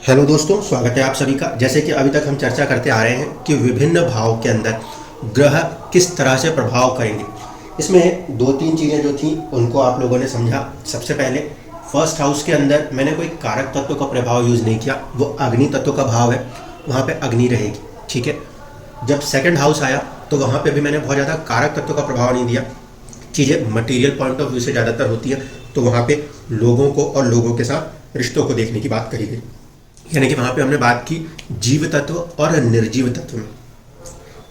Hello दोस्तों, स्वागत है आप सभी का। जैसे कि अभी तक हम चर्चा करते आ रहे हैं कि विभिन्न भाव के अंदर ग्रह किस तरह से प्रभाव करेंगे। इसमें दो तीन चीज़ें जो थी उनको आप लोगों ने समझा। सबसे पहले फर्स्ट हाउस के अंदर मैंने कोई कारक तत्व का प्रभाव यूज़ नहीं किया, वो अग्नि तत्व का भाव है, वहाँ पे अग्नि रहेगी। ठीक है। जब सेकंड हाउस आया तो वहाँ पे भी मैंने बहुत ज़्यादा कारक तत्व का प्रभाव नहीं दिया। चीज़ें मटेरियल पॉइंट ऑफ व्यू से ज़्यादातर होती हैं, तो वहाँ पे लोगों को और लोगों के साथ रिश्तों को देखने की बात करी गई। यानी कि वहाँ पे हमने बात की जीव तत्व और निर्जीव तत्व में।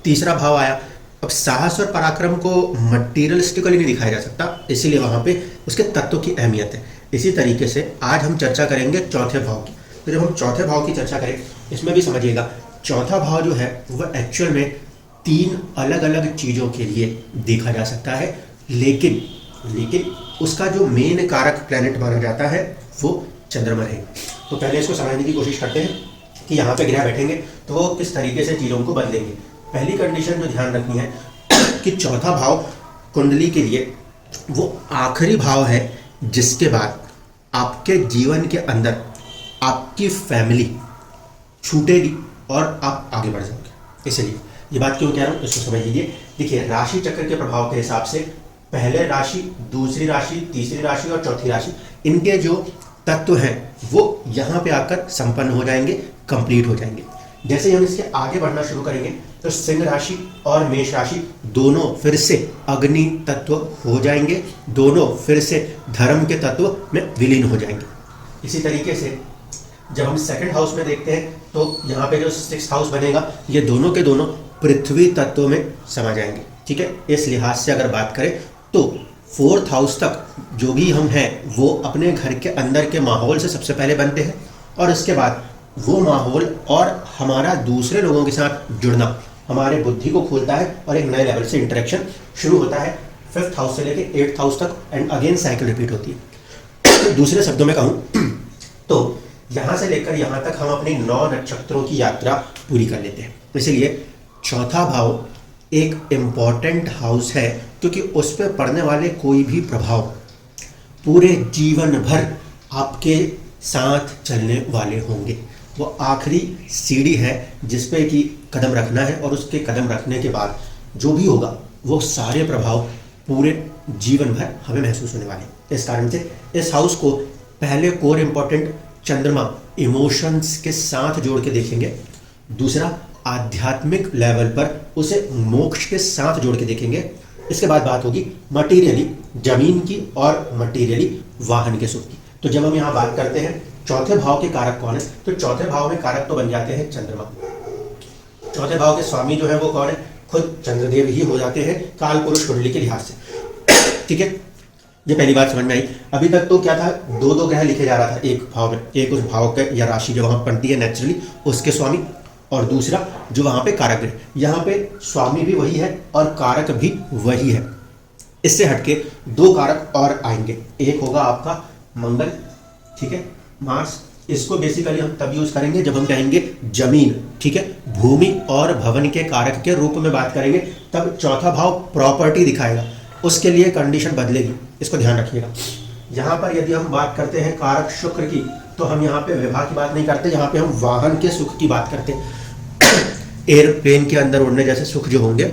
तीसरा भाव आया। अब साहस और पराक्रम को मटीरियलिस्टिकली नहीं दिखाया जा सकता, इसीलिए वहाँ पे उसके तत्व की अहमियत है। इसी तरीके से आज हम चर्चा करेंगे चौथे भाव की। तो जब हम चौथे भाव की चर्चा करें, इसमें भी समझिएगा चौथा भाव जो है वह एक्चुअल में तीन अलग अलग चीज़ों के लिए देखा जा सकता है, लेकिन उसका जो मेन कारक प्लैनेट माना जाता है वो चंद्रमा है। तो पहले इसको समझने की कोशिश करते हैं कि यहाँ पे ग्रह बैठेंगे तो वो किस तरीके से चीज़ों को बदलेंगे। पहली कंडीशन जो ध्यान रखनी है कि चौथा भाव कुंडली के लिए वो आखिरी भाव है जिसके बाद आपके जीवन के अंदर आपकी फैमिली छूटेगी और आप आगे बढ़ जाओगे। इसलिए ये बात क्यों कह रहा हूँ इसको समझ लीजिए। देखिए, राशि चक्र के प्रभाव के हिसाब से पहले राशि, दूसरी राशि, तीसरी राशि और चौथी राशि, इनके जो तत्व हैं वो यहाँ पे आकर संपन्न हो जाएंगे, कंप्लीट हो जाएंगे। जैसे ही हम इसके आगे बढ़ना शुरू करेंगे तो सिंह राशि और मेष राशि दोनों फिर से अग्नि तत्व हो जाएंगे, दोनों फिर से धर्म के तत्व में विलीन हो जाएंगे। इसी तरीके से जब हम सेकंड हाउस में देखते हैं तो यहाँ पे जो सिक्स्थ हाउस बनेगा, ये दोनों के दोनों पृथ्वी तत्व में समा जाएंगे। ठीक है। इस लिहाज से अगर बात करें तो फोर्थ हाउस तक जो भी हम हैं वो अपने घर के अंदर के माहौल से सबसे पहले बनते हैं, और इसके बाद वो माहौल और हमारा दूसरे लोगों के साथ जुड़ना हमारे बुद्धि को खोलता है और एक नए लेवल से इंटरेक्शन शुरू होता है फिफ्थ हाउस से लेके एट्थ हाउस तक, एंड अगेन साइकिल रिपीट होती है। दूसरे शब्दों में कहूँ तो यहाँ से लेकर यहाँ तक हम अपनी 9 नक्षत्रों की यात्रा पूरी कर लेते हैं। इसलिए चौथा भाव एक इम्पॉर्टेंट हाउस है, क्योंकि उस पर पड़ने वाले कोई भी प्रभाव पूरे जीवन भर आपके साथ चलने वाले होंगे। वो आखिरी सीढ़ी है जिस पे कि कदम रखना है, और उसके कदम रखने के बाद जो भी होगा वो सारे प्रभाव पूरे जीवन भर हमें महसूस होने वाले हैं। इस कारण से इस हाउस को पहले कोर इम्पॉर्टेंट चंद्रमा इमोशंस के साथ जोड़ के देखेंगे, दूसरा आध्यात्मिक लेवल पर उसे मोक्ष के साथ जोड़ के देखेंगे। इसके बाद बात होगी मटीरियली जमीन की और मटीरियली वाहन के सुख की। तो जब हम यहाँ बात करते हैं चौथे भाव के कारक कौन है, तो चौथे भाव में कारक तो बन जाते हैं चंद्रमा। चौथे भाव के स्वामी जो है वो कौन है, खुद चंद्रदेव ही हो जाते हैं काल पुरुष कुंडली के लिहाज से। ठीक है, ये पहली बात समझ में आई। अभी तक तो क्या था, दो दो ग्रह लिखे जा रहा था एक भाव में, एक उस भाव के या राशि जो वहाँ बनती है नेचुरली उसके स्वामी, और दूसरा जो वहाँ पे कारक ग्रह। यहाँ पे स्वामी भी वही है और कारक भी वही है। इससे हटके दो कारक और आएंगे। एक होगा आपका मंगल, ठीक है, मार्स। इसको बेसिकली हम तब यूज करेंगे जब हम कहेंगे जमीन, ठीक है, भूमि और भवन के कारक के रूप में बात करेंगे, तब चौथा भाव प्रॉपर्टी दिखाएगा। उसके लिए कंडीशन बदलेगी, इसको ध्यान रखिएगा। यहाँ पर यदि हम बात करते हैं कारक शुक्र की, तो हम यहाँ पे विवाह की बात नहीं करते, यहाँ पे हम वाहन के सुख की बात करते हैं। एयरप्लेन के अंदर उड़ने जैसे सुख जो होंगे,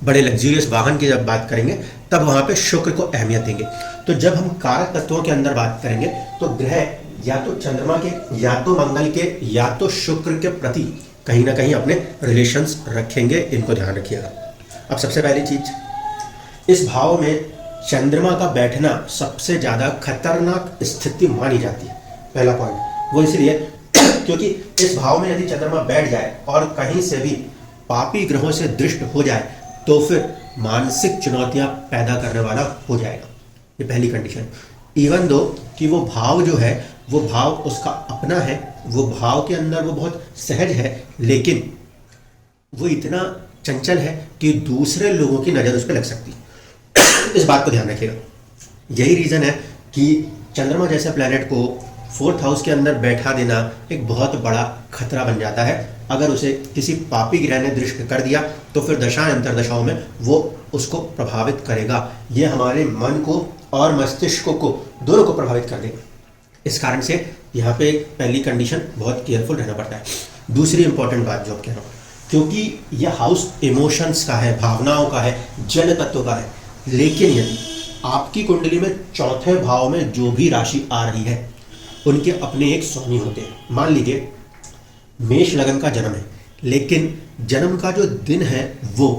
बड़े लग्जूरियस वाहन की जब बात करेंगे तब वहाँ पे शुक्र को अहमियत देंगे। तो जब हम कारक तत्वों के अंदर बात करेंगे तो ग्रह या तो चंद्रमा के, या तो मंगल के, या तो शुक्र के प्रति कहीं ना कहीं अपने रिलेशंस रखेंगे। इनको ध्यान रखिएगा। अब सबसे पहली चीज, इस भाव में चंद्रमा का बैठना सबसे ज्यादा खतरनाक स्थिति मानी जाती है। पहला पॉइंट वो इसलिए क्योंकि इस भाव में यदि चंद्रमा बैठ जाए और कहीं से भी पापी ग्रहों से दृष्ट हो जाए तो फिर मानसिक चुनौतियां पैदा करने वाला हो जाएगा। ये पहली कंडीशन। इवन दो कि वो भाव जो है वो भाव उसका अपना है, वो भाव के अंदर वो बहुत सहज है, लेकिन वो इतना चंचल है कि दूसरे लोगों की नज़र उस पर लग सकती है। इस बात को ध्यान रखिएगा। यही रीज़न है कि चंद्रमा जैसे प्लैनेट को फोर्थ हाउस के अंदर बैठा देना एक बहुत बड़ा खतरा बन जाता है। अगर उसे किसी पापी ग्रह ने दृष्ट कर दिया तो फिर दशा अंतरदशाओं में वो उसको प्रभावित करेगा। ये हमारे मन को और मस्तिष्क को दोनों को प्रभावित कर देगा। इस कारण से यहाँ पे पहली कंडीशन बहुत केयरफुल रहना पड़ता है। दूसरी इंपॉर्टेंट बात जो आप कह रहा हूँ, क्योंकि यह हाउस इमोशंस का है, भावनाओं का है, जल तत्व का है, लेकिन यदि आपकी कुंडली में चौथे भाव में जो भी राशि आ रही है उनके अपने एक स्वामी होते हैं। मान लीजिए मेष लगन का जन्म है, लेकिन जन्म का जो दिन है वो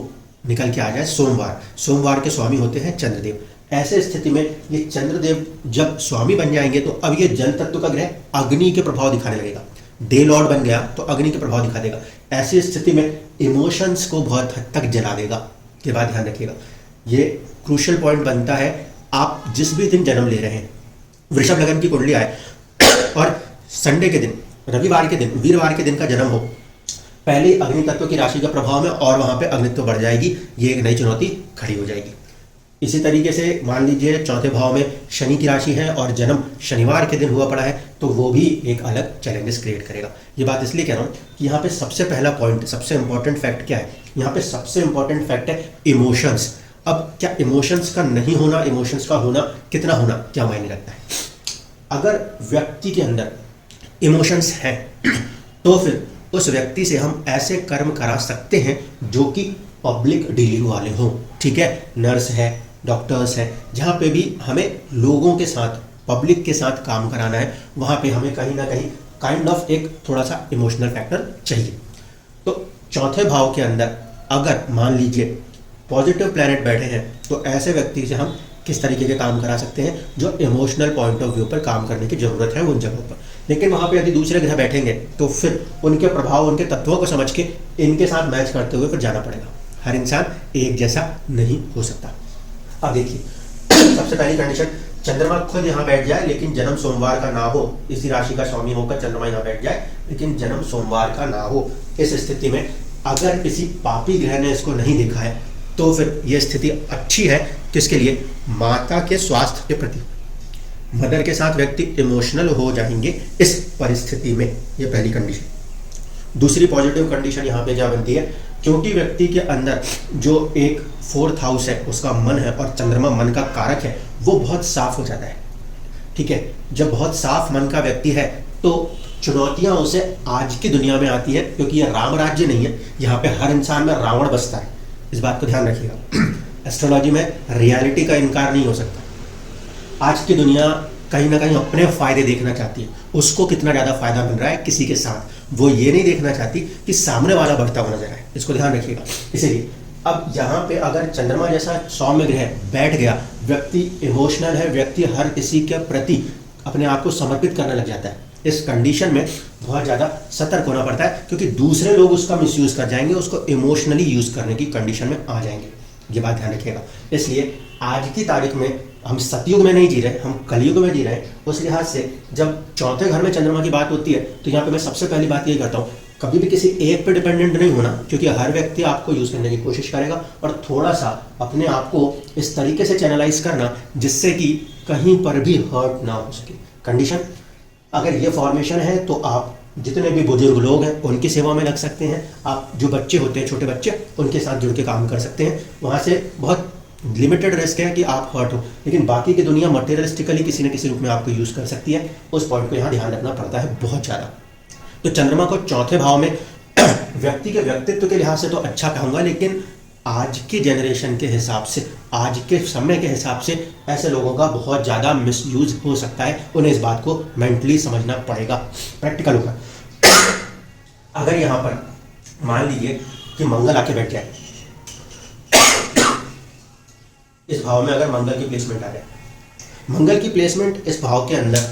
निकल के आ जाए सोमवार, सोमवार के स्वामी होते हैं चंद्रदेव। ऐसे स्थिति में ये चंद्रदेव जब स्वामी बन जाएंगे तो अब ये जल तत्व का ग्रह अग्नि के प्रभाव दिखाने लगेगा। डे लॉर्ड बन गया तो अग्नि के प्रभाव दिखा देगा। ऐसी स्थिति में इमोशंस को बहुत हद तक जला देगा। ये बात ध्यान रखिएगा, ये क्रूशियल पॉइंट बनता है। आप जिस भी दिन जन्म ले रहे हैं, वृषभ लगन की कुंडली आए और संडे के दिन, रविवार के दिन, वीरवार के दिन का जन्म हो, पहले अग्नि तत्व की राशि का प्रभाव में और वहां पे अग्नित्व बढ़ जाएगी, ये एक नई चुनौती खड़ी हो जाएगी। इसी तरीके से मान लीजिए चौथे भाव में शनि की राशि है और जन्म शनिवार के दिन हुआ पड़ा है, तो वो भी एक अलग चैलेंजेस क्रिएट करेगा। ये बात इसलिए कह रहा हूँ कि यहाँ पे सबसे पहला पॉइंट, सबसे इंपॉर्टेंट फैक्ट क्या है, यहाँ पे सबसे इंपॉर्टेंट फैक्ट है इमोशंस। अब क्या इमोशंस का नहीं होना, इमोशंस का होना, कितना होना, क्या मायने रखता है। अगर व्यक्ति के अंदर इमोशंस हैं तो फिर उस व्यक्ति से हम ऐसे कर्म करा सकते हैं जो कि पब्लिक डीलिंग वाले हों। ठीक है, नर्स है, डॉक्टर्स है, जहाँ पे भी हमें लोगों के साथ, पब्लिक के साथ काम कराना है, वहाँ पे हमें कहीं ना कहीं काइंड ऑफ एक थोड़ा सा इमोशनल फैक्टर चाहिए। तो चौथे भाव के अंदर अगर मान लीजिए पॉजिटिव प्लैनेट बैठे हैं तो ऐसे व्यक्ति से हम किस तरीके के काम करा सकते हैं जो इमोशनल पॉइंट ऑफ व्यू पर काम करने की जरूरत है उन जगहों पर। लेकिन वहाँ पे यदि दूसरे ग्रह बैठेंगे तो फिर उनके प्रभाव, उनके तत्वों को समझ के इनके साथ मैच करते हुए फिर जाना पड़ेगा। हर इंसान एक जैसा नहीं हो सकता। अब देखिए, सबसे पहली कंडीशन, चंद्रमा खुद यहाँ बैठ जाए लेकिन जन्म सोमवार का ना हो, इसी राशि का स्वामी होकर चंद्रमा यहाँ बैठ जाए लेकिन जन्म सोमवार का ना हो। इस स्थिति में अगर किसी पापी ग्रह ने इसको नहीं देखा है तो फिर यह स्थिति अच्छी है किसके लिए, माता के स्वास्थ्य के प्रति। मदर के साथ व्यक्ति इमोशनल हो जाएंगे इस परिस्थिति में, ये पहली कंडीशन। दूसरी पॉजिटिव कंडीशन यहाँ पे क्या बनती है, क्योंकि व्यक्ति के अंदर जो एक 4th हाउस है उसका मन है और चंद्रमा मन का कारक है, वो बहुत साफ हो जाता है। ठीक है, जब बहुत साफ मन का व्यक्ति है तो चुनौतियां उसे आज की दुनिया में आती है, क्योंकि यह राम राज्य नहीं है, यहाँ पे हर इंसान में रावण बसता है। इस बात को ध्यान रखिएगा। एस्ट्रोलॉजी में रियलिटी का इनकार नहीं हो सकता। आज की दुनिया कहीं ना कहीं अपने फायदे देखना चाहती है, उसको कितना ज़्यादा फायदा मिल रहा है किसी के साथ, वो ये नहीं देखना चाहती कि सामने वाला बढ़ता हुआ नजर आए। इसको ध्यान रखिएगा। इसीलिए अब यहाँ पे अगर चंद्रमा जैसा सौम्य ग्रह बैठ गया, व्यक्ति इमोशनल है, व्यक्ति हर किसी के प्रति अपने आप को समर्पित करने लग जाता है। इस कंडीशन में बहुत ज़्यादा सतर्क होना पड़ता है, क्योंकि दूसरे लोग उसका मिसयूज़ कर जाएंगे, उसको इमोशनली यूज़ करने की कंडीशन में आ जाएंगे। ये बात ध्यान रखिएगा। इसलिए आज की तारीख में हम सतयुग में नहीं जी रहे, हम कलयुग में जी रहे हैं। उस लिहाज से जब चौथे घर में चंद्रमा की बात होती है तो यहाँ पे मैं सबसे पहली बात ये करता हूँ, कभी भी किसी एक पे डिपेंडेंट नहीं होना, क्योंकि हर व्यक्ति आपको यूज़ करने की कोशिश करेगा, और थोड़ा सा अपने आप को इस तरीके से चैनलाइज करना जिससे कि कहीं पर भी हर्ट ना हो सके। कंडीशन अगर ये फॉर्मेशन है तो आप जितने भी बुजुर्ग लोग हैं उनकी सेवा में लग सकते हैं। आप जो बच्चे होते हैं, छोटे बच्चे, उनके साथ जुड़ के काम कर सकते हैं। वहाँ से बहुत लिमिटेड रिस्क है कि आप हर्ट हो, लेकिन बाकी की दुनिया मटेरियलिस्टिकली किसी न किसी रूप में आपको यूज़ कर सकती है। उस पॉइंट को यहाँ ध्यान रखना पड़ता है बहुत ज़्यादा। तो चंद्रमा को चौथे भाव में व्यक्ति के व्यक्तित्व के लिहाज से तो अच्छा कहूँगा, लेकिन आज की जनरेशन के हिसाब से, आज के समय के हिसाब से ऐसे लोगों का बहुत ज़्यादा मिसयूज हो सकता है। उन्हें इस बात को मेंटली समझना पड़ेगा, प्रैक्टिकल होगा। अगर यहाँ पर मान लीजिए कि मंगल आके बैठ जाए, इस भाव में अगर मंगल की प्लेसमेंट आ जाए, मंगल की प्लेसमेंट इस भाव के अंदर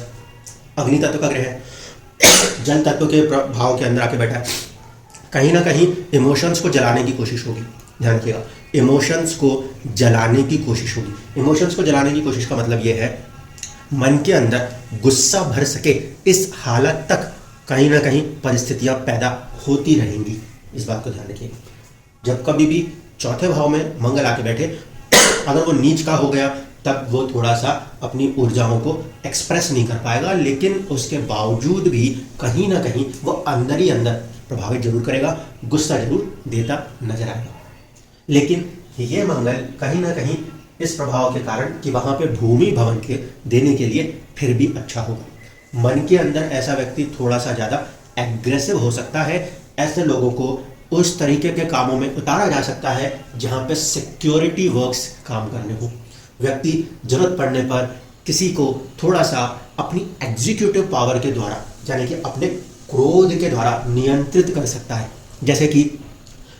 अग्नि तत्व का ग्रह है, जल तत्व के भाव के अंदर आके बैठा है, कहीं ना कहीं इमोशंस को जलाने की कोशिश होगी। ध्यान रखिएगा, इमोशंस को जलाने की कोशिश होगी। इमोशंस को जलाने की कोशिश का मतलब यह है मन के अंदर गुस्सा भर सके इस हालत तक कहीं ना कहीं परिस्थितियां पैदा होती रहेंगी। इस बात को ध्यान रखिएगा। जब कभी भी चौथे भाव में मंगल आके बैठे, अगर वो नीच का हो गया तब वो थोड़ा सा अपनी ऊर्जाओं को एक्सप्रेस नहीं कर पाएगा, लेकिन उसके बावजूद भी कहीं ना कहीं वो अंदर ही अंदर प्रभावित जरूर करेगा, गुस्सा जरूर देता नजर आएगा। लेकिन ये मंगल कहीं ना कहीं इस प्रभाव के कारण कि वहाँ पे भूमि भवन के देने के लिए फिर भी अच्छा होगा। मन के अंदर ऐसा व्यक्ति थोड़ा सा ज़्यादा एग्रेसिव हो सकता है। ऐसे लोगों को उस तरीके के कामों में उतारा जा सकता है जहाँ पे सिक्योरिटी वर्क्स काम करने हो। व्यक्ति जरूरत पड़ने पर किसी को थोड़ा सा अपनी एग्जीक्यूटिव पावर के द्वारा, यानी कि अपने क्रोध के द्वारा नियंत्रित कर सकता है। जैसे कि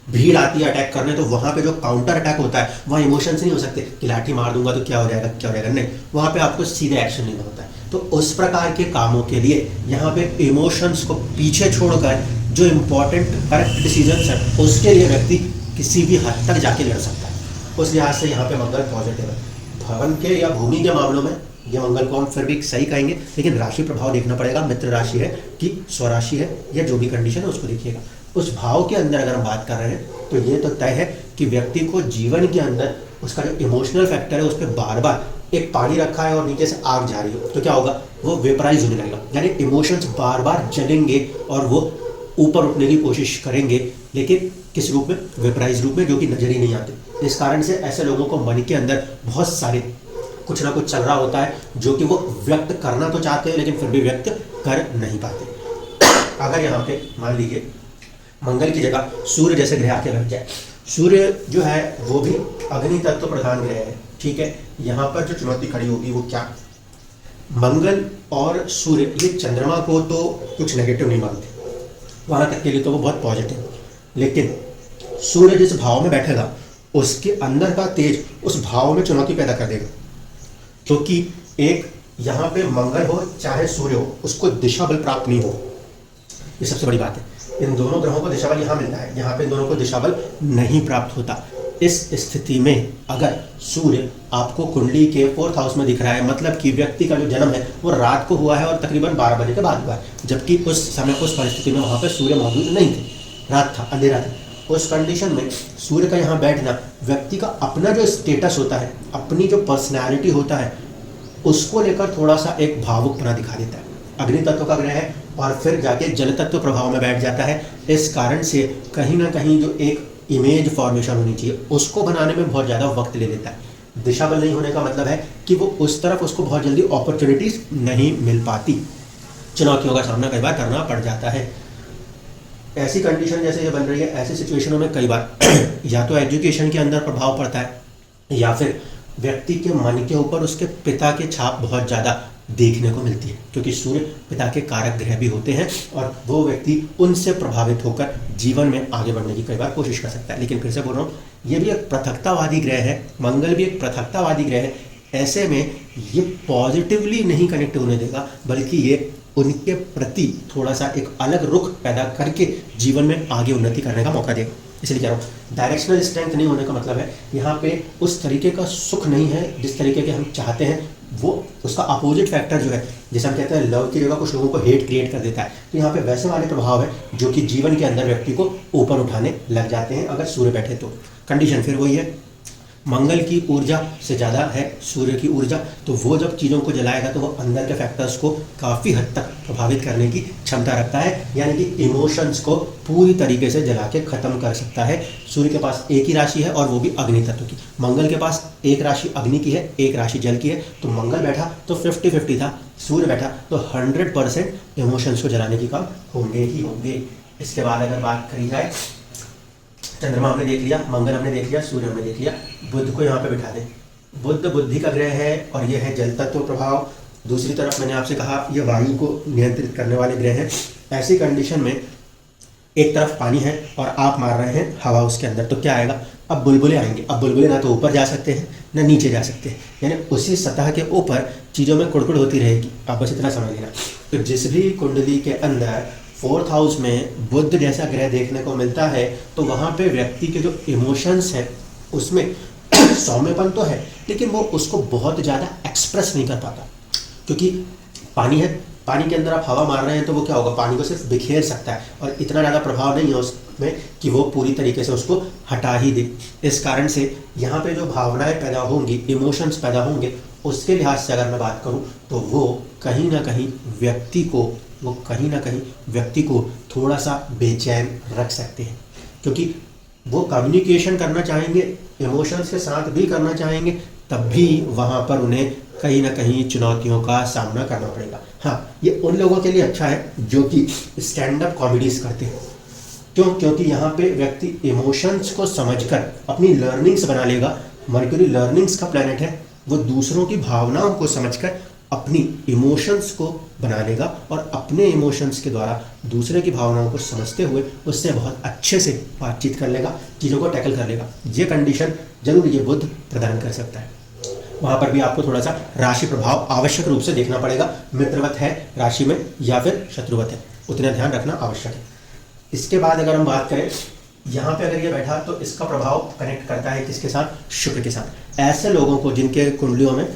भीड़ आती है अटैक करने, तो वहाँ पे जो काउंटर अटैक होता है वहाँ इमोशंस नहीं हो सकते कि लाठी मार दूंगा तो क्या हो जाएगा क्या हो जाएगा, नहीं, वहाँ पे आपको सीधे एक्शन लेना होता है। तो उस प्रकार के कामों के लिए यहाँ पे इमोशंस को पीछे छोड़कर जो इम्पोर्टेंट करेक्ट डिसीजंस है उसके लिए व्यक्ति किसी भी हद तक जाके लड़ सकता है। उस लिहाज से यहाँ पे मंगल पॉजिटिव है। भवन के या भूमि के मामलों में ये मंगल को हम फिर भी सही कहेंगे, लेकिन राशि प्रभाव देखना पड़ेगा, मित्र राशि है कि स्वराशि है या जो भी कंडीशन है उसको देखिएगा। उस भाव के अंदर अगर हम बात कर रहे हैं तो ये तो तय है कि व्यक्ति को जीवन के अंदर उसका जो इमोशनल फैक्टर है उस पर बार बार एक पानी रखा है और नीचे से आग जा रही हो तो क्या होगा, वो वेपराइज होने लगेगा, यानी इमोशंस बार बार जलेंगे और वो ऊपर उठने की कोशिश करेंगे, लेकिन किस रूप में, वेपराइज रूप में, जो कि नजर ही नहीं आते। इस कारण से ऐसे लोगों को मन के अंदर बहुत सारे कुछ ना कुछ चल रहा होता है जो कि वो व्यक्त करना तो चाहते हैं लेकिन फिर भी व्यक्त कर नहीं पाते। अगर यहाँ पे मान लीजिए मंगल की जगह सूर्य जैसे ग्रह आके लग जाए, सूर्य जो है वो भी अग्नि तत्व प्रधान ग्रह है, ठीक है। यहाँ पर जो चुनौती खड़ी होगी वो क्या, मंगल और सूर्य ये चंद्रमा को तो कुछ नेगेटिव नहीं मानते, वहाँ तक के लिए तो वो बहुत पॉजिटिव, लेकिन सूर्य जिस भाव में बैठेगा उसके अंदर का तेज उस भाव में चुनौती पैदा कर देगा। क्योंकि एक यहाँ पे मंगल हो चाहे सूर्य हो उसको दिशा बल प्राप्त नहीं हो, ये सबसे बड़ी बात है। इन दोनों ग्रहों को दिशा बल यहाँ मिलता है, यहाँ पे इन दोनों को दिशा बल नहीं प्राप्त होता। इस स्थिति में अगर सूर्य आपको कुंडली के 4th हाउस में दिख रहा है, मतलब कि व्यक्ति का जो जन्म है वो रात को हुआ है और तकरीबन 12 बजे के बाद हुआ है, जबकि उस समय उस परिस्थिति में वहाँ पर सूर्य मौजूद नहीं थे, रात था, अंधेरा था। उस कंडीशन में सूर्य का यहाँ बैठना व्यक्ति का अपना जो स्टेटस होता है, अपनी जो पर्सनैलिटी होता है, उसको लेकर थोड़ा सा एक भावुकपना दिखा देता है। अग्नि तत्व का ग्रह है और फिर जाके जल तत्व प्रभाव में बैठ जाता है। इस कारण से कहीं ना कहीं जो एक इमेज फॉर्मेशन होनी चाहिए उसको बनाने में बहुत ज़्यादा वक्त ले लेता है। दिशा बल नहीं होने का मतलब है कि वो उस तरफ उसको बहुत जल्दी अपॉर्चुनिटीज नहीं मिल पाती, चुनौतियों का सामना कई बार करना पड़ जाता है। ऐसी कंडीशन जैसे ये बन रही है, ऐसी सिचुएशनों में कई बार या तो एजुकेशन के अंदर प्रभाव पड़ता है या फिर व्यक्ति के मन के ऊपर उसके पिता के छाप बहुत ज़्यादा देखने को मिलती है, क्योंकि सूर्य पिता के कारक ग्रह भी होते हैं और वो व्यक्ति उनसे प्रभावित होकर जीवन में आगे बढ़ने की कई बार कोशिश कर सकता है। लेकिन फिर से बोल रहा हूँ, ये भी एक पृथकतावादी ग्रह है, मंगल भी एक पृथकतावादी ग्रह है। ऐसे में ये पॉजिटिवली नहीं कनेक्ट होने देगा, बल्कि ये उनके प्रति थोड़ा सा एक अलग रुख पैदा करके जीवन में आगे उन्नति करने का मौका देगा। इसलिए कह रहा हूँ डायरेक्शनल स्ट्रेंथ नहीं होने का मतलब है यहाँ पे उस तरीके का सुख नहीं है जिस तरीके के हम चाहते हैं, वो उसका अपोजिट फैक्टर जो है, जैसे हम कहते हैं लव की जगह कुछ लोगों को हेट क्रिएट कर देता है, तो यहाँ पे वैसे वाले प्रभाव है जो कि जीवन के अंदर व्यक्ति को ऊपर उठाने लग जाते हैं अगर सूर्य बैठे तो। कंडीशन फिर वही है, मंगल की ऊर्जा से ज़्यादा है सूर्य की ऊर्जा, तो वो जब चीज़ों को जलाएगा तो वो अंदर के फैक्टर्स को काफ़ी हद तक प्रभावित करने की क्षमता रखता है, यानी कि इमोशंस को पूरी तरीके से जला के ख़त्म कर सकता है। सूर्य के पास एक ही राशि है और वो भी अग्नि तत्व की, मंगल के पास एक राशि अग्नि की है, एक राशि जल की है, तो मंगल बैठा तो 50-50 था, सूर्य बैठा तो 100% इमोशंस को जलाने की काम होंगे ही होंगे। इसके बाद अगर बात करी जाए, चंद्रमा हमने देख लिया, मंगल हमने देख लिया, सूर्य हमने देख लिया, बुध को यहाँ पे बिठा दें। बुध बुद्धि का ग्रह है और ये है जल तत्व प्रभाव। दूसरी तरफ मैंने आपसे कहा ये वायु को नियंत्रित करने वाले ग्रह हैं। ऐसी कंडीशन में एक तरफ पानी है और आप मार रहे हैं हवा उसके अंदर, तो क्या आएगा, अब बुलबुले आएंगे। अब बुलबुले ना तो ऊपर जा सकते हैं ना नीचे जा सकते हैं, यानी उसी सतह के ऊपर चीज़ों में कुड़कुड़ होती रहेगी। आप बस इतना समझ लेना। तो जिस भी कुंडली के अंदर 4th हाउस में बुध जैसा ग्रह देखने को मिलता है तो वहाँ पे व्यक्ति के जो इमोशंस हैं उसमें सौम्यपन तो है, लेकिन वो उसको बहुत ज़्यादा एक्सप्रेस नहीं कर पाता, क्योंकि पानी है, पानी के अंदर आप हवा मार रहे हैं तो वो क्या होगा, पानी को सिर्फ बिखेर सकता है और इतना ज़्यादा प्रभाव नहीं है उसमें कि वो पूरी तरीके से उसको हटा ही दे। इस कारण से यहाँ पे जो भावनाएं पैदा होंगी, इमोशंस पैदा होंगे, उसके लिहाज से अगर मैं बात करूँ तो वो कहीं ना कहीं व्यक्ति को थोड़ा सा बेचैन रख सकते हैं, क्योंकि वो कम्युनिकेशन करना चाहेंगे, इमोशंस के साथ भी करना चाहेंगे, तब भी वहाँ पर उन्हें कहीं ना कहीं चुनौतियों का सामना करना पड़ेगा। हाँ, ये उन लोगों के लिए अच्छा है जो कि स्टैंड अप कॉमेडीज करते हैं। क्यों? क्योंकि यहाँ पे व्यक्ति इमोशंस को समझकर अपनी लर्निंग्स बना लेगा। मर्क्यूरी लर्निंग्स का प्लैनेट है, वो दूसरों की भावनाओं को समझकर अपनी इमोशंस को बना लेगा और अपने इमोशंस के द्वारा दूसरे की भावनाओं को समझते हुए उससे बहुत अच्छे से बातचीत कर लेगा, चीज़ों को टैकल कर लेगा। ये कंडीशन जरूर ये बुध प्रदान कर सकता है। वहाँ पर भी आपको थोड़ा सा राशि प्रभाव आवश्यक रूप से देखना पड़ेगा, मित्रवत है राशि में या फिर शत्रुवत है, उतना ध्यान रखना आवश्यक है। इसके बाद अगर हम बात करें, यहाँ पे अगर ये बैठा तो इसका प्रभाव कनेक्ट करता है किसके साथ? शुक्र के साथ। ऐसे लोगों को जिनके कुंडलियों में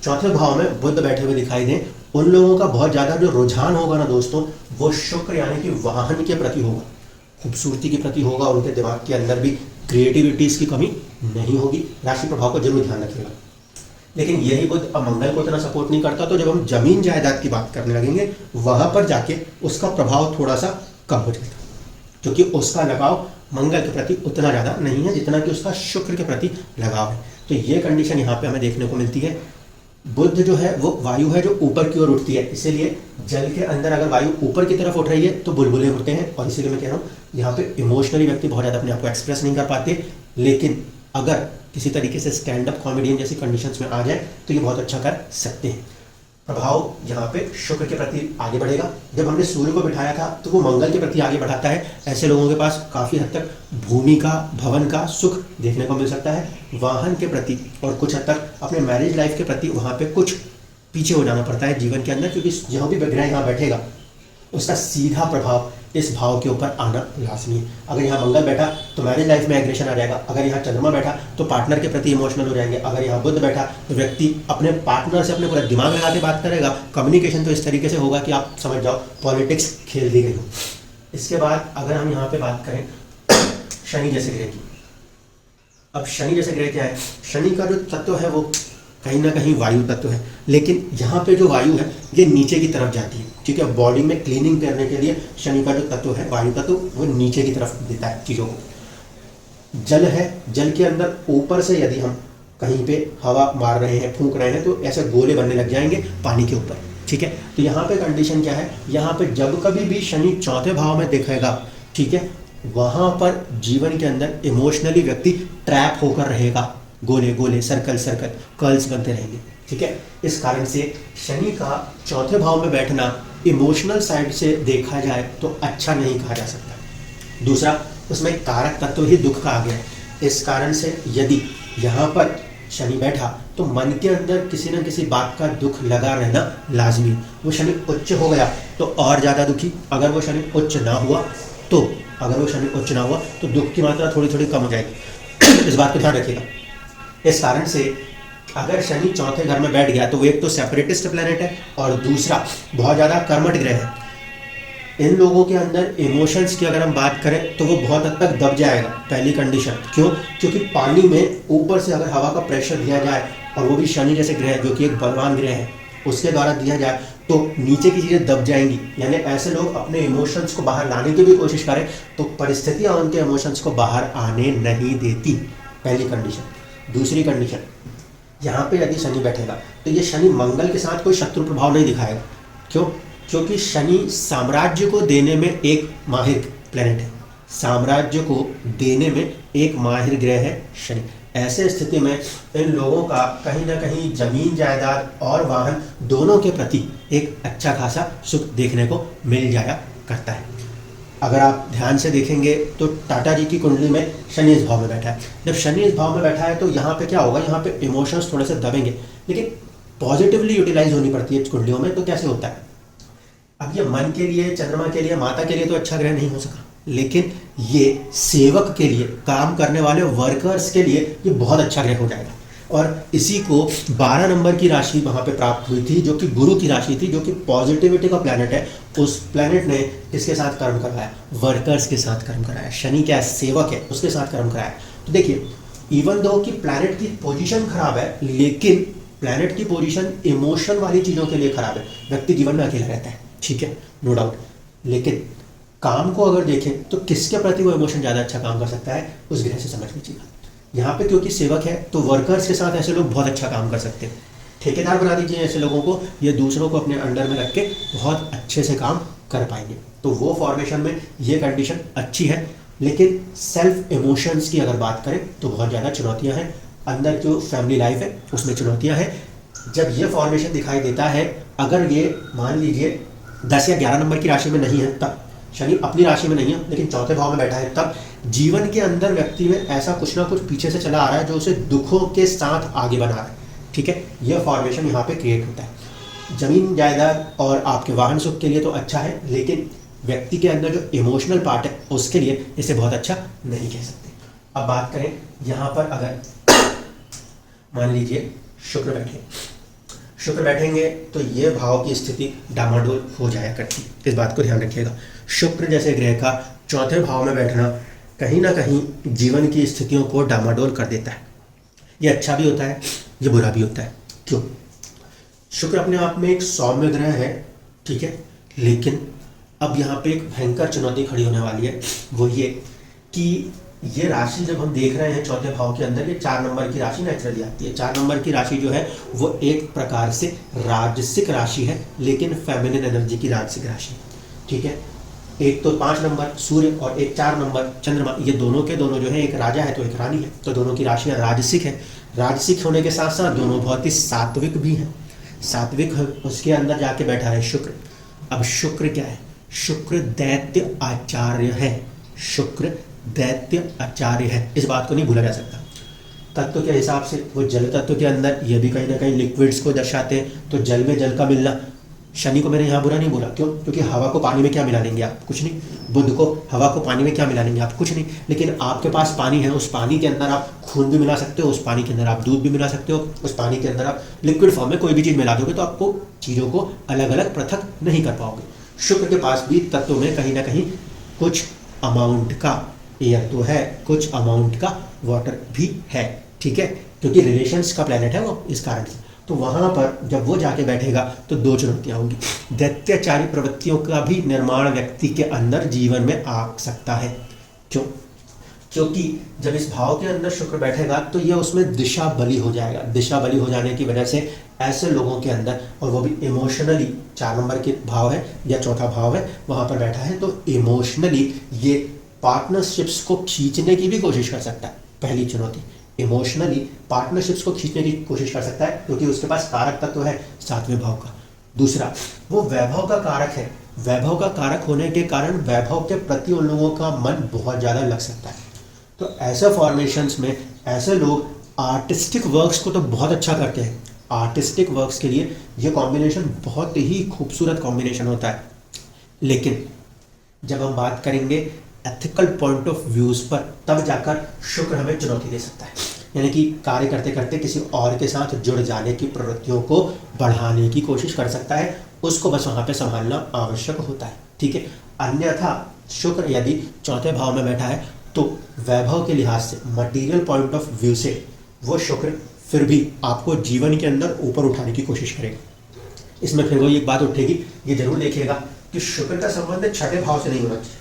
चौथे भाव में बुध बैठे हुए दिखाई दें, उन लोगों का बहुत ज़्यादा जो रुझान होगा ना दोस्तों, वो शुक्र यानी कि वाहन के प्रति होगा, खूबसूरती के प्रति होगा। उनके दिमाग के अंदर भी क्रिएटिविटीज़ की कमी नहीं होगी। राशि प्रभाव को जरूर ध्यान रखिएगा। लेकिन यही बुध अब मंगल को इतना सपोर्ट नहीं करता, तो जब हम जमीन जायदाद की बात करने लगेंगे वहाँ पर जाके उसका प्रभाव थोड़ा सा कम हो जाएगा, क्योंकि उसका लगाव मंगल के प्रति उतना ज़्यादा नहीं है जितना कि उसका शुक्र के प्रति लगाव है। तो ये कंडीशन यहाँ पे हमें देखने को मिलती है। बुध जो है वो वायु है जो ऊपर की ओर उठती है, इसीलिए जल के अंदर अगर वायु ऊपर की तरफ उठ रही है तो बुलबुले उठते हैं। और इसीलिए मैं कह रहा हूँ यहाँ पे इमोशनली व्यक्ति बहुत ज़्यादा अपने आप को एक्सप्रेस नहीं कर पाते, लेकिन अगर किसी तरीके से स्टैंड अप कॉमेडियन जैसी कंडीशंस में आ जाए तो ये बहुत अच्छा कर सकते हैं। प्रभाव यहाँ पे शुक्र के प्रति आगे बढ़ेगा। जब हमने सूर्य को बिठाया था तो वो मंगल के प्रति आगे बढ़ाता है। ऐसे लोगों के पास काफ़ी हद तक भूमि का, भवन का सुख देखने को मिल सकता है, वाहन के प्रति और कुछ हद तक अपने मैरिज लाइफ के प्रति वहाँ पे कुछ पीछे हो जाना पड़ता है जीवन के अंदर, क्योंकि जो भी ग्रह यहाँ बैठेगा उसका सीधा प्रभाव इस भाव के ऊपर आना लाजमी है। अगर यहाँ मंगल बैठा तो मैरिज लाइफ में एग्रेशन आ जाएगा, अगर यहाँ चंद्रमा बैठा तो पार्टनर के प्रति इमोशनल हो जाएंगे, अगर यहाँ बुध बैठा तो व्यक्ति अपने पार्टनर से अपने पूरा दिमाग लगा के बात करेगा। कम्युनिकेशन तो इस तरीके से होगा कि आप समझ जाओ पॉलिटिक्स खेल दी गई हो। इसके बाद अगर हम यहाँ पे बात करें शनि जैसे ग्रह की, अब शनि जैसे ग्रह क्या है? शनि का जो तत्व है वो कहीं ना कहीं वायु तत्व है, लेकिन यहाँ पे जो वायु है ये नीचे की तरफ जाती है, ठीक है। बॉडी में क्लीनिंग करने के लिए शनि का जो तत्व है, वायु तत्व, वो नीचे की तरफ देता है चीज़ों को। जल है, जल के अंदर ऊपर से यदि हम कहीं पे हवा मार रहे हैं, फूंक रहे हैं, तो ऐसे गोले बनने लग जाएंगे पानी के ऊपर, ठीक है। तो यहाँ पे कंडीशन क्या है? यहाँ पे जब कभी भी शनि चौथे भाव में दिखेगा, ठीक है, वहाँ पर जीवन के अंदर इमोशनली व्यक्ति ट्रैप होकर रहेगा। गोले गोले, सर्कल सर्कल, कर्ल्स बनते रहेंगे, ठीक है। इस कारण से शनि का चौथे भाव में बैठना इमोशनल साइड से देखा जाए तो अच्छा नहीं कहा जा सकता। दूसरा, उसमें कारक तत्व ही दुख का आ गया है। इस कारण से यदि यहाँ पर शनि बैठा तो मन के अंदर किसी न किसी बात का दुख लगा रहना लाजमी। वो शनि उच्च हो गया तो और ज़्यादा दुखी, अगर वो शनि उच्च ना हुआ तो दुख की मात्रा थोड़ी थोड़ी कम हो जाएगी। इस बात को ध्यान रखिएगा। इस कारण से अगर शनि चौथे घर में बैठ गया तो वो एक तो सेपरेटिस्ट प्लैनेट है और दूसरा बहुत ज़्यादा कर्मठ ग्रह है। इन लोगों के अंदर इमोशंस की अगर हम बात करें तो वो बहुत हद तक दब जाएगा। पहली कंडीशन क्यों? क्योंकि पानी में ऊपर से अगर हवा का प्रेशर दिया जाए और वो भी शनि जैसे ग्रह जो कि एक बलवान ग्रह है उसके द्वारा दिया जाए तो नीचे की चीज़ें दब जाएंगी। यानी ऐसे लोग अपने इमोशंस को बाहर लाने की भी कोशिश करें तो परिस्थितियाँ उनके इमोशंस को बाहर आने नहीं देती, पहली कंडीशन। दूसरी कंडीशन, यहाँ पे यदि शनि बैठेगा तो ये शनि मंगल के साथ कोई शत्रु प्रभाव नहीं दिखाएगा। क्यों? क्योंकि शनि साम्राज्य को देने में एक माहिर प्लैनेट है, साम्राज्य को देने में एक माहिर ग्रह है शनि। ऐसे स्थिति में इन लोगों का कहीं ना कहीं जमीन जायदाद और वाहन दोनों के प्रति एक अच्छा खासा सुख देखने को मिल जाया करता है। अगर आप ध्यान से देखेंगे तो टाटा जी की कुंडली में शनि इस भाव में बैठा है। जब शनि इस भाव में बैठा है तो यहाँ पे क्या होगा? यहाँ पे इमोशंस थोड़े से दबेंगे, लेकिन पॉजिटिवली यूटिलाइज होनी पड़ती है कुंडलियों में। तो कैसे होता है? अब ये मन के लिए, चंद्रमा के लिए, माता के लिए तो अच्छा ग्रह नहीं हो सका, लेकिन ये सेवक के लिए, काम करने वाले वर्कर्स के लिए ये बहुत अच्छा ग्रह हो जाएगा। और इसी को 12 नंबर की राशि वहाँ पे प्राप्त हुई थी जो कि गुरु की राशि थी, जो कि पॉजिटिविटी का प्लैनेट है। उस प्लैनेट ने किसके साथ कर्म कराया? वर्कर्स के साथ कर्म कराया। शनि क्या है? सेवक है, उसके साथ कर्म कराया। तो देखिए, इवन दो कि प्लैनेट की पोजीशन खराब है, लेकिन प्लैनेट की पोजीशन इमोशन वाली चीज़ों के लिए खराब है। व्यक्ति जीवन में अकेला रहता है, ठीक है, नो डाउट, लेकिन काम को अगर देखें तो किसके प्रति वो इमोशन ज़्यादा अच्छा काम कर सकता है, उस ग्रह से समझ लीजिएगा। यहाँ पे क्योंकि सेवक है तो वर्कर्स के साथ ऐसे लोग बहुत अच्छा काम कर सकते हैं। ठेकेदार बना दीजिए ऐसे लोगों को, ये दूसरों को अपने अंडर में रख के बहुत अच्छे से काम कर पाएंगे। तो वो फॉर्मेशन में ये कंडीशन अच्छी है, लेकिन सेल्फ इमोशंस की अगर बात करें तो बहुत ज़्यादा चुनौतियां हैं। अंदर जो फैमिली लाइफ है उसमें चुनौतियां हैं। जब ये फॉर्मेशन दिखाई देता है, अगर ये मान लीजिए 10 या 11 नंबर की राशि में नहीं है, तब शनि अपनी राशि में नहीं है लेकिन चौथे भाव में बैठा है, तब जीवन के अंदर व्यक्ति में ऐसा कुछ ना कुछ पीछे से चला आ रहा है जो उसे दुखों के साथ आगे बढ़ा रहा है। ठीक है, यह फॉर्मेशन यहाँ पे क्रिएट होता है। जमीन जायदाद और आपके वाहन सुख के लिए तो अच्छा है, लेकिन व्यक्ति के अंदर जो इमोशनल पार्ट है उसके लिए इसे बहुत अच्छा नहीं कह सकते। अब बात करें यहाँ पर, अगर मान लीजिए शुक्र बैठेंगे तो ये भाव की स्थिति डामाडोल हो जाया करती है। इस बात को ध्यान रखिएगा। शुक्र जैसे ग्रह का चौथे भाव में बैठना कहीं ना कहीं जीवन की स्थितियों को डामाडोल कर देता है। ये अच्छा भी होता है, ये बुरा भी होता है। क्यों? शुक्र अपने आप में एक सौम्य ग्रह है, ठीक है, लेकिन अब यहाँ पे एक भयंकर चुनौती खड़ी होने वाली है। वो ये कि ये राशि जब हम देख रहे हैं चौथे भाव के अंदर, ये 4 नंबर की राशि नेचुरली आती है। 4 नंबर की राशि जो है वो एक प्रकार से राजसिक राशि है, लेकिन फेमिनिन एनर्जी की राजसिक राशि है। ठीक है, एक तो 5 नंबर सूर्य और एक 4 नंबर चंद्रमा, ये दोनों के दोनों जो है, एक राजा है तो एक रानी है, तो दोनों की राशियाँ राजसिक है। राजसिक होने के साथ साथ दोनों बहुत ही सात्विक भी हैं। सात्विक उसके अंदर जाके बैठा है शुक्र। अब शुक्र क्या है? शुक्र दैत्य आचार्य है। शुक्र दैत्य आचार्य है, इस बात को नहीं भूला जा सकता। तत्व के हिसाब से वो जल तत्व के अंदर ये भी कहीं ना कहीं लिक्विड्स को दर्शाते हैं, तो जल में जल का मिलना। शनि को मैंने यहाँ बुरा नहीं बोला, क्यों? क्योंकि हवा को पानी में क्या मिला लेंगे आप? कुछ नहीं। बुध को हवा को पानी में क्या मिला लेंगे आप? कुछ नहीं। लेकिन आपके पास पानी है, उस पानी के अंदर आप खून भी मिला सकते हो, उस पानी के अंदर आप दूध भी मिला सकते हो, उस पानी के अंदर आप लिक्विड फॉर्म में कोई भी चीज़ मिला दोगे तो आपको चीज़ों को अलग अलग पृथक नहीं कर पाओगे। शुक्र के पास भी तत्व में कहीं ना कहीं कुछ अमाउंट का एयर तो है, कुछ अमाउंट का वाटर भी है। ठीक है, क्योंकि रिलेशंस का प्लैनेट है वो, इस कारण से। तो वहाँ पर जब वो जाके बैठेगा तो 2 चुनौतियाँ होंगी। दैत्याचारी प्रवृत्तियों का भी निर्माण व्यक्ति के अंदर जीवन में आ सकता है। क्यों? क्योंकि जब इस भाव के अंदर शुक्र बैठेगा तो ये उसमें दिशा बली हो जाएगा। दिशा बली हो जाने की वजह से ऐसे लोगों के अंदर, और वो भी इमोशनली, 4 नंबर के भाव है या चौथा भाव है वहाँ पर बैठा है, तो इमोशनली ये पार्टनरशिप्स को खींचने की भी कोशिश कर सकता है। पहली चुनौती, इमोशनली पार्टनरशिप्स को खींचने की कोशिश कर सकता है, क्योंकि उसके पास कारक तत्व है 7वें भाव का। दूसरा, वो वैभव का कारक है। वैभव का कारक होने के कारण वैभव के प्रति उन लोगों का मन बहुत ज़्यादा लग सकता है। तो ऐसे फॉर्मेशंस में ऐसे लोग आर्टिस्टिक वर्क्स को तो बहुत अच्छा करते हैं। आर्टिस्टिक वर्क्स के लिए ये कॉम्बिनेशन बहुत ही खूबसूरत कॉम्बिनेशन होता है। लेकिन जब हम बात करेंगे एथिकल पॉइंट ऑफ व्यूज़ पर, तब जाकर शुक्र हमें चुनौती दे सकता है। यानी कि कार्य करते करते किसी और के साथ जुड़ जाने की प्रवृत्तियों को बढ़ाने की कोशिश कर सकता है। उसको बस वहाँ पे संभालना आवश्यक होता है। ठीक है, अन्यथा शुक्र यदि चौथे भाव में बैठा है तो वैभव के लिहाज से, मटेरियल पॉइंट ऑफ व्यू से, वो शुक्र फिर भी आपको जीवन के अंदर ऊपर उठाने की कोशिश करेगा। इसमें फिर वही एक बात उठेगी, ये जरूर देखिएगा कि शुक्र का संबंध 6ठे भाव से नहीं होना चाहिए।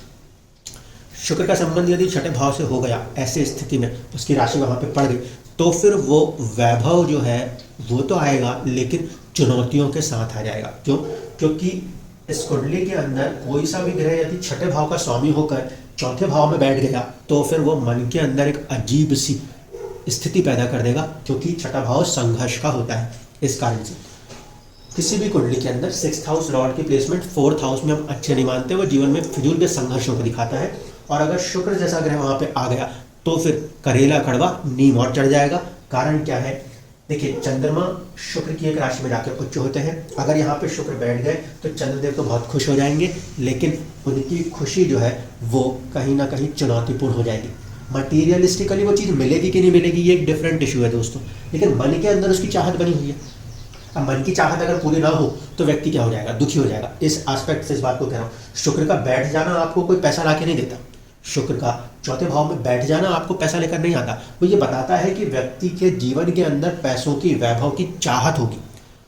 शुक्र का संबंध यदि 6ठे भाव से हो गया, ऐसे स्थिति में उसकी राशि वहाँ पे पड़ गई, तो फिर वो वैभव जो है वो तो आएगा, लेकिन चुनौतियों के साथ आ जाएगा। क्यों? क्योंकि इस कुंडली के अंदर कोई सा भी ग्रह यदि 6ठे भाव का स्वामी होकर चौथे भाव में बैठ गया तो फिर वो मन के अंदर एक अजीब सी स्थिति पैदा कर देगा, क्योंकि 6ठा भाव संघर्ष का होता है। इस कारण से किसी भी कुंडली के अंदर 6th हाउस लॉर्ड की प्लेसमेंट 4th हाउस में हम अच्छे नहीं मानते, वो जीवन में फिजूल के संघर्षों को दिखाता है। और अगर शुक्र जैसा ग्रह वहाँ पे आ गया तो फिर करेला कड़वा नीम और चढ़ जाएगा। कारण क्या है? देखिए, चंद्रमा शुक्र की एक राशि में जाकर उच्च होते हैं। अगर यहाँ पे शुक्र बैठ गए तो चंद्रदेव तो बहुत खुश हो जाएंगे, लेकिन उनकी खुशी जो है वो कहीं ना कहीं चुनौतीपूर्ण हो जाएगी। मटीरियलिस्टिकली वो चीज़ मिलेगी कि नहीं मिलेगी, ये एक डिफरेंट इशू है दोस्तों, लेकिन मन के अंदर उसकी चाहत बनी हुई है। अब मन की चाहत अगर पूरी ना हो तो व्यक्ति क्या हो जाएगा? दुखी हो जाएगा। इस एस्पेक्ट से इस बात को कह रहा हूँ। शुक्र का बैठ जाना आपको कोई पैसा ला के नहीं देता। शुक्र का चौथे भाव में बैठ जाना आपको पैसा लेकर नहीं आता। वो ये बताता है कि व्यक्ति के जीवन के अंदर पैसों की, वैभव की चाहत होगी।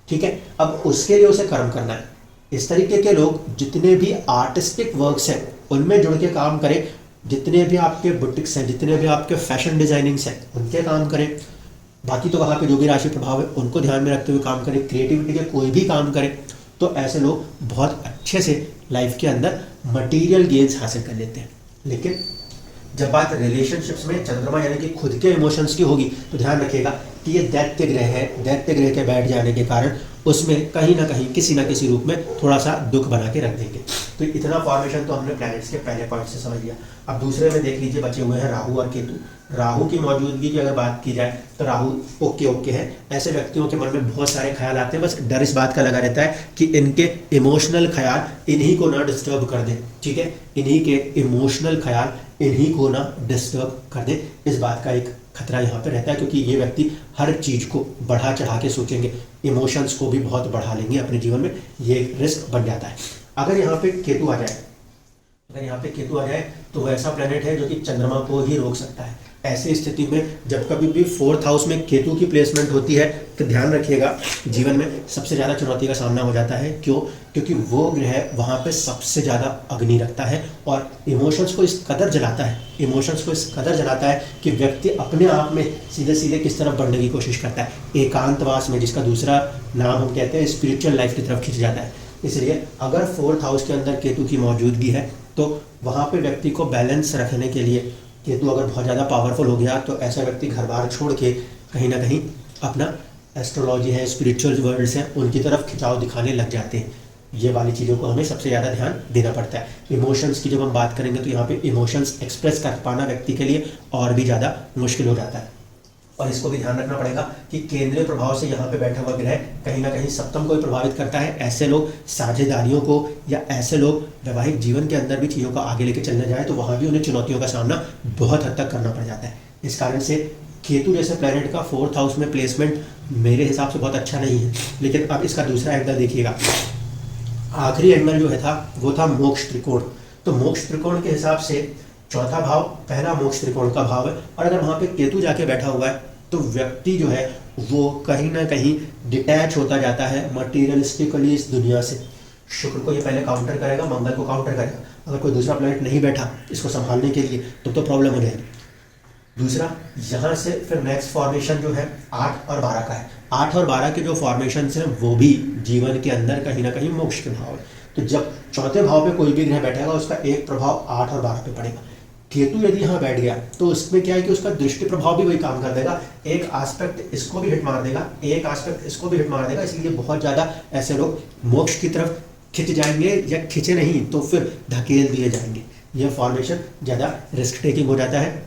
ठीक है, अब उसके लिए उसे कर्म करना है। इस तरीके के लोग जितने भी आर्टिस्टिक वर्क्स हैं उनमें जुड़ के काम करें, जितने भी आपके बुटीक्स हैं, जितने भी आपके फैशन डिजाइनिंग्स हैं उनके काम करें, बाकी तो वहाँ पे जो भी राशि प्रभाव है उनको ध्यान में रखते हुए काम करें, क्रिएटिविटी के कोई भी काम करें तो ऐसे लोग बहुत अच्छे से लाइफ के अंदर मटेरियल गेन्स हासिल कर लेते हैं। लेकिन जब बात रिलेशनशिप्स में चंद्रमा यानी कि खुद के इमोशंस की होगी तो ध्यान रखिएगा कि ये दैत्य ग्रह है, दैत्य ग्रह के बैठ जाने के कारण उसमें कहीं ना कहीं किसी ना किसी रूप में थोड़ा सा दुख बना के रख देंगे। तो इतना फॉर्मेशन तो हमने प्लैनेट्स के पहले पॉइंट से समझ लिया। अब दूसरे में देख लीजिए बचे हुए हैं राहु और केतु। राहु की मौजूदगी की अगर बात की जाए तो राहु ओके है। ऐसे व्यक्तियों के मन में बहुत सारे ख्याल आते हैं, बस डर इस बात का लगा रहता है कि इनके इमोशनल ख्याल इन्हीं को ना डिस्टर्ब कर दें, ठीक है, इन्हीं के इमोशनल ख्याल इन्हीं को ना डिस्टर्ब कर दे। इस बात का एक खतरा यहाँ पे रहता है क्योंकि ये व्यक्ति हर चीज को बढ़ा चढ़ा के सोचेंगे, इमोशंस को भी बहुत बढ़ा लेंगे अपने जीवन में, ये एक रिस्क बन जाता है। अगर यहाँ पे केतु आ जाए, अगर यहाँ पे केतु आ जाए तो वह ऐसा प्लेनेट है जो कि चंद्रमा को ही रोक सकता है। ऐसी स्थिति में जब कभी भी 4th हाउस में केतु की प्लेसमेंट होती है तो ध्यान रखिएगा जीवन में सबसे ज़्यादा चुनौती का सामना हो जाता है। क्यों? क्योंकि वो ग्रह वहाँ पे सबसे ज़्यादा अग्नि रखता है और इमोशंस को इस कदर जलाता है, इमोशंस को इस कदर जलाता है कि व्यक्ति अपने आप में सीधे सीधे किस तरफ बढ़ने की कोशिश करता है, एकांतवास में, जिसका दूसरा नाम हम कहते हैं स्पिरिचुअल लाइफ की तरफ खिंच जाता है। इसलिए अगर 4th हाउस के अंदर केतु की मौजूदगी है तो वहाँ पे व्यक्ति को बैलेंस रखने के लिए, केतु अगर बहुत ज़्यादा पावरफुल हो गया तो ऐसा व्यक्ति घर बार छोड़ के कहीं ना कहीं अपना एस्ट्रोलॉजी है, स्पिरिचुअल वर्ल्ड्स हैं, उनकी तरफ खिंचाव दिखाने लग जाते हैं। ये वाली चीज़ों को हमें सबसे ज़्यादा ध्यान देना पड़ता है। इमोशंस की जब हम बात करेंगे तो यहाँ पे इमोशंस एक्सप्रेस कर पाना व्यक्ति के लिए और भी ज़्यादा मुश्किल हो जाता है। और इसको भी ध्यान रखना पड़ेगा कि केंद्रीय प्रभाव से यहाँ पे बैठा हुआ ग्रह कहीं ना कहीं सप्तम को भी प्रभावित करता है। ऐसे लोग साझेदारियों को या ऐसे लोग वैवाहिक जीवन के अंदर भी चीज़ों को आगे लेके चलना जाए तो वहाँ भी उन्हें चुनौतियों का सामना बहुत हद तक करना पड़ जाता है। इस कारण से केतु जैसे प्लैनेट का 4th हाउस में प्लेसमेंट मेरे हिसाब से बहुत अच्छा नहीं है। लेकिन अब इसका दूसरा एंगल देखिएगा, आखिरी एंगल जो है था वो था मोक्ष त्रिकोण। तो मोक्ष त्रिकोण के हिसाब से चौथा भाव पहला मोक्ष त्रिकोण का भाव है और अगर वहाँ पे केतु जाके बैठा हुआ है तो व्यक्ति जो है वो कहीं ना कहीं डिटैच होता जाता है मटीरियलिस्टिकली इस दुनिया से। शुक्र को ये पहले काउंटर करेगा, मंगल को काउंटर करेगा। अगर कोई दूसरा प्लैनेट नहीं बैठा इसको संभालने के लिए तो प्रॉब्लम हो जाएगी। दूसरा, यहाँ से फिर नेक्स्ट फॉर्मेशन जो है 8 और 12 का है। 8 और 12 के जो फॉर्मेशन हैं वो भी जीवन के अंदर कहीं ना कहीं मोक्ष के भाव है। तो जब चौथे भाव पे कोई भी ग्रह बैठेगा उसका एक प्रभाव 8 और 12 पे पड़ेगा। केतु यदि यहाँ बैठ गया तो उसमें क्या है कि उसका दृष्टि प्रभाव भी वही काम कर देगा, एक एस्पेक्ट इसको भी हिट मार देगा, एक एस्पेक्ट इसको भी हिट मार देगा। इसलिए बहुत ज़्यादा ऐसे लोग मोक्ष की तरफ खिंच जाएंगे या खिंचे नहीं तो फिर धकेल दिए जाएंगे। यह फॉर्मेशन ज़्यादा रिस्क टेकिंग हो जाता है।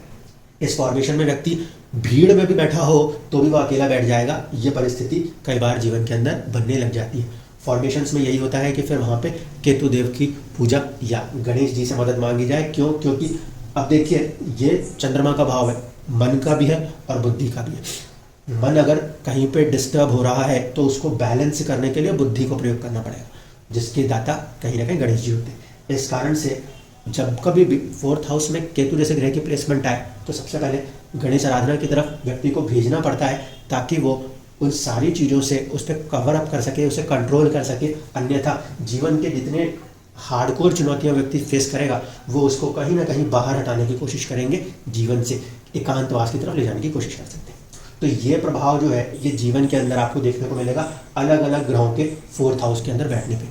इस फॉर्मेशन में व्यक्ति भीड़ में भी बैठा हो तो भी वो अकेला बैठ जाएगा। ये परिस्थिति कई बार जीवन के अंदर बनने लग जाती है। फॉर्मेशंस में यही होता है कि फिर वहाँ पे केतु देव की पूजा या गणेश जी से मदद मांगी जाए। क्यों? क्योंकि अब देखिए ये चंद्रमा का भाव है, मन का भी है और बुद्धि का भी है। मन अगर कहीं पे डिस्टर्ब हो रहा है तो उसको बैलेंस करने के लिए बुद्धि को प्रयोग करना पड़ेगा, जिसके दाता कहीं ना कहीं गणेश जी होते हैं। इस कारण से जब कभी भी 4th हाउस में केतु जैसे ग्रह की प्लेसमेंट आए तो सबसे पहले गणेश आराधना की तरफ व्यक्ति को भेजना पड़ता है ताकि वो उन सारी चीज़ों से उस पर कवर अप कर सके, उसे कंट्रोल कर सके। अन्यथा जीवन के जितने हार्डकोर चुनौतियां व्यक्ति फेस करेगा वो उसको कहीं ना कहीं बाहर हटाने की कोशिश करेंगे, जीवन से एकांतवास की तरफ ले जाने की कोशिश कर सकते हैं। तो ये प्रभाव जो है ये जीवन के अंदर आपको देखने को मिलेगा अलग अलग ग्रहों के 4th हाउस के अंदर बैठने पे।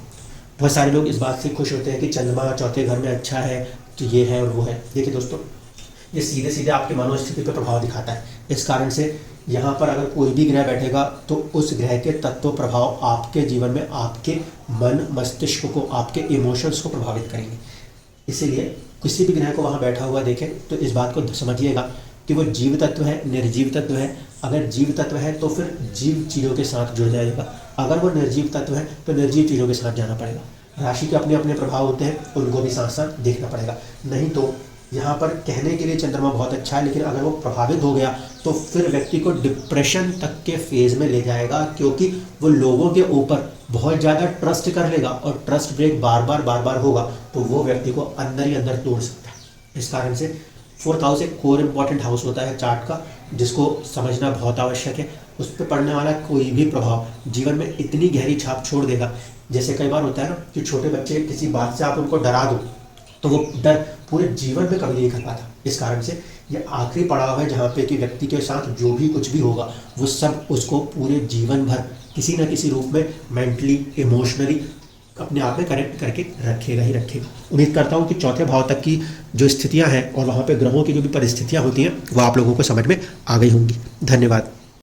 बहुत सारे लोग इस बात से खुश होते हैं कि चंद्रमा चौथे घर में अच्छा है तो ये है और वो है। देखिए दोस्तों, ये सीधे सीधे आपकी मनोस्थिति पर प्रभाव दिखाता है। इस कारण से यहाँ पर अगर कोई भी ग्रह बैठेगा तो उस ग्रह के तत्व प्रभाव आपके जीवन में आपके मन मस्तिष्क को, आपके इमोशंस को प्रभावित करेंगे। इसीलिए किसी भी ग्रह को वहाँ बैठा हुआ देखें तो इस बात को समझिएगा कि वो जीव तत्व है, निर्जीव तत्व है। अगर जीव तत्व है तो फिर जीव चीज़ों के साथ जुड़ जाएगा, अगर वो निर्जीव तत्व है तो निर्जीव चीज़ों के साथ जाना पड़ेगा। राशि के अपने अपने प्रभाव होते हैं, उनको भी साथ साथ देखना पड़ेगा। नहीं तो यहाँ पर कहने के लिए चंद्रमा बहुत अच्छा है, लेकिन अगर वो प्रभावित हो गया तो फिर व्यक्ति को डिप्रेशन तक के फेज में ले जाएगा, क्योंकि वो लोगों के ऊपर बहुत ज़्यादा ट्रस्ट कर लेगा और ट्रस्ट ब्रेक बार बार होगा तो वो व्यक्ति को अंदर ही अंदर तोड़ सकता है। इस कारण से 4th हाउस एक कोर इंपॉर्टेंट हाउस होता है चार्ट का, जिसको समझना बहुत आवश्यक है। उस पर पड़ने वाला कोई भी प्रभाव जीवन में इतनी गहरी छाप छोड़ देगा। जैसे कई बार होता है ना कि छोटे बच्चे किसी बात से आप उनको डरा दो तो वो डर पूरे जीवन में कभी नहीं कर पाता। इस कारण से ये आखिरी पड़ाव है जहाँ पे कि व्यक्ति के साथ जो भी कुछ भी होगा वो सब उसको पूरे जीवन भर किसी न किसी रूप में मेंटली इमोशनली अपने आप में कनेक्ट करके रखेगा ही रखेगा। उम्मीद करता हूँ कि चौथे भाव तक की जो स्थितियाँ हैं और वहाँ पे ग्रहों की जो भी परिस्थितियाँ होती हैं वो आप लोगों को समझ में आ गई होंगी। धन्यवाद।